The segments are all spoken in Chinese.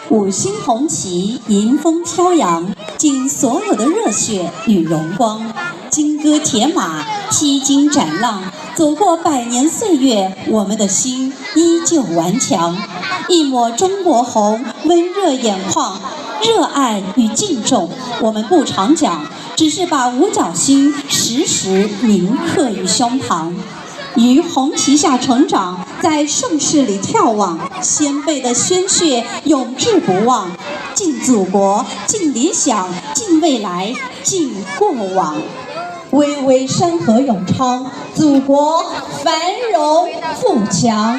五星红旗迎风飘扬，尽所有的热血与荣光。金戈铁马，披荆斩浪，走过100年岁月，我们的心依旧顽强。一抹中国红，温热眼眶，热爱与敬重，我们不常讲，只是把五角星时时铭刻于胸膛。于红旗下成长，在盛世里眺望，先辈的鲜血永志不忘。敬祖国，敬理想，敬未来，敬过往。巍巍山河永昌，祖国繁荣富强。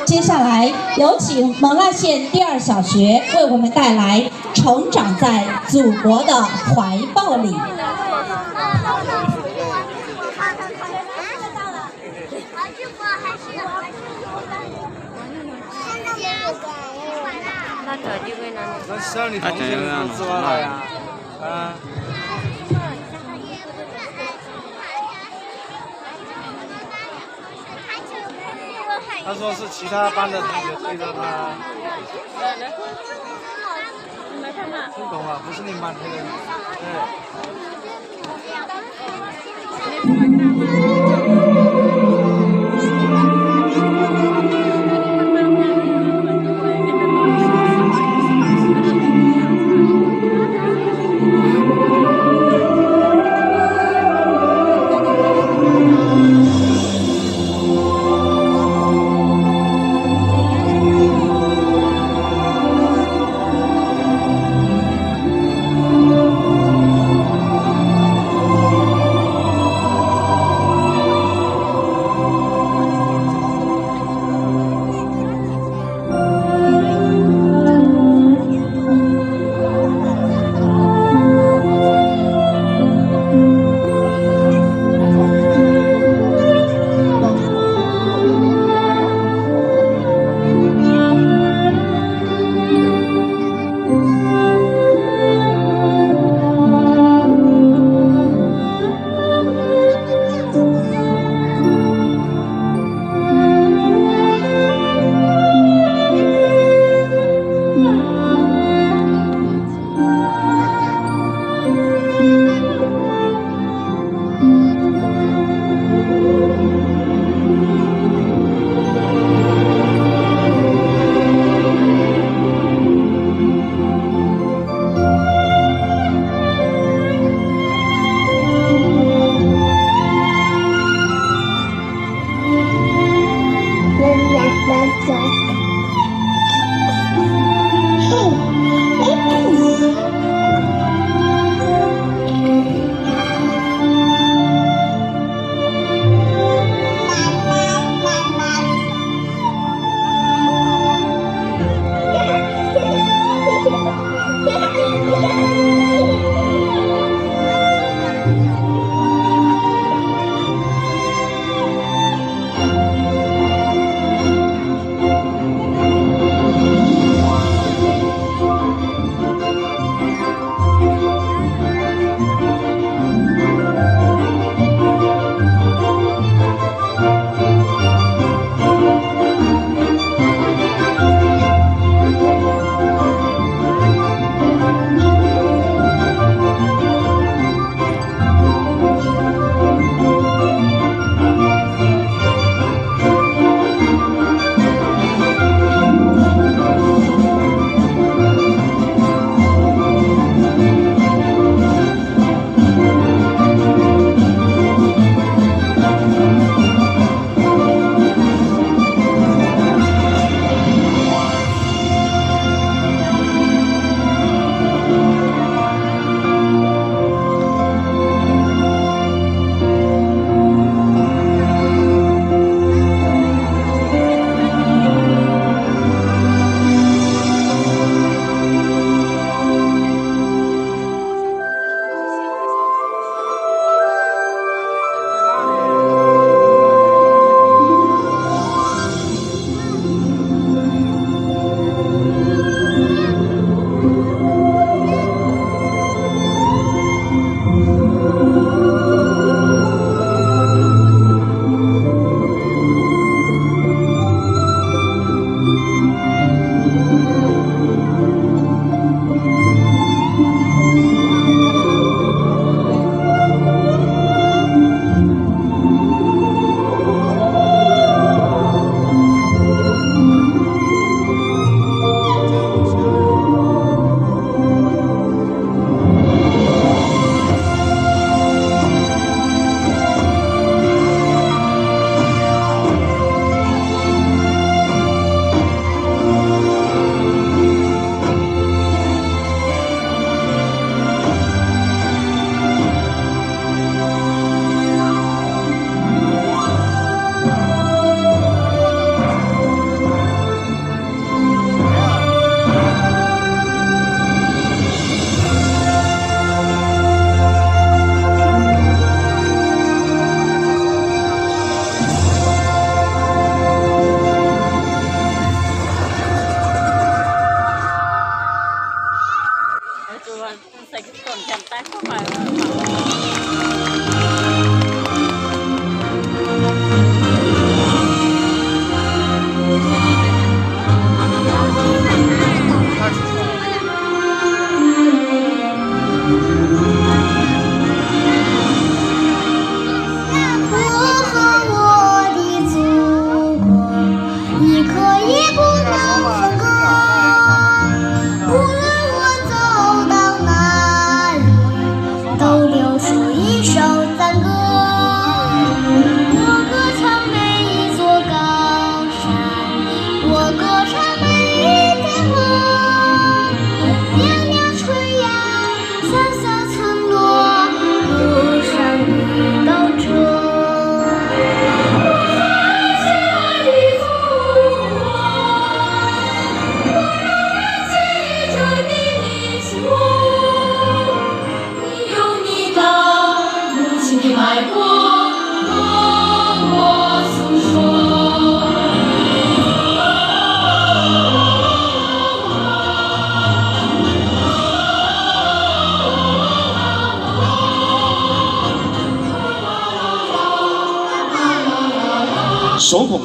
接下来有请蒙腊县第2小学为我们带来《成长在祖国的怀抱里》。那12你同学怎么吃完了呀？啊？他说是其他班的同学推着他。成功了，不是你满天的，对。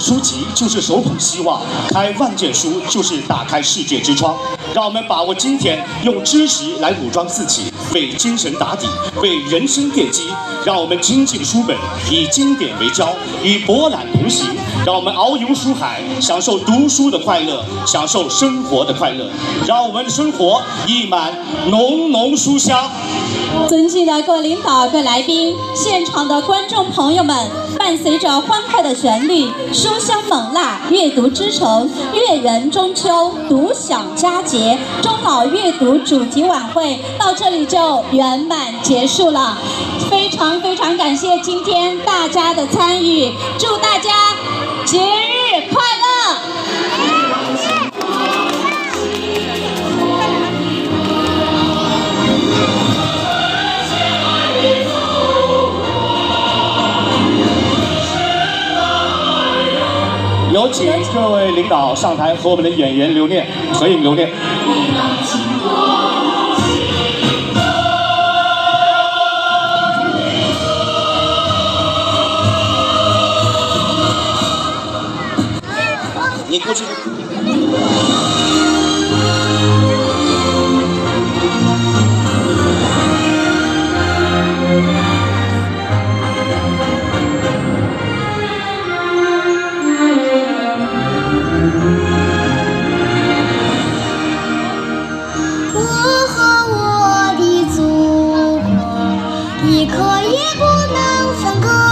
书籍就是手捧希望，开万卷书就是打开世界之窗。让我们把握今天，用知识来武装自己，为精神打底，为人生奠基。让我们精进书本，以经典为胶，与博览同行。让我们遨游书海，享受读书的快乐，享受生活的快乐。让我们的生活溢满浓浓书香。尊敬的各位领导、各位来宾，现场的观众朋友们，伴随着欢快的旋律，书香猛辣，阅读之城，阅人中秋，独享佳节，中老阅读主题晚会到这里就圆满结束了。非常感谢今天大家的参与，祝大家节日快乐！有请各位领导上台和我们的演员留念，合影留念。你过去。我和我的祖国，一刻也不能分割。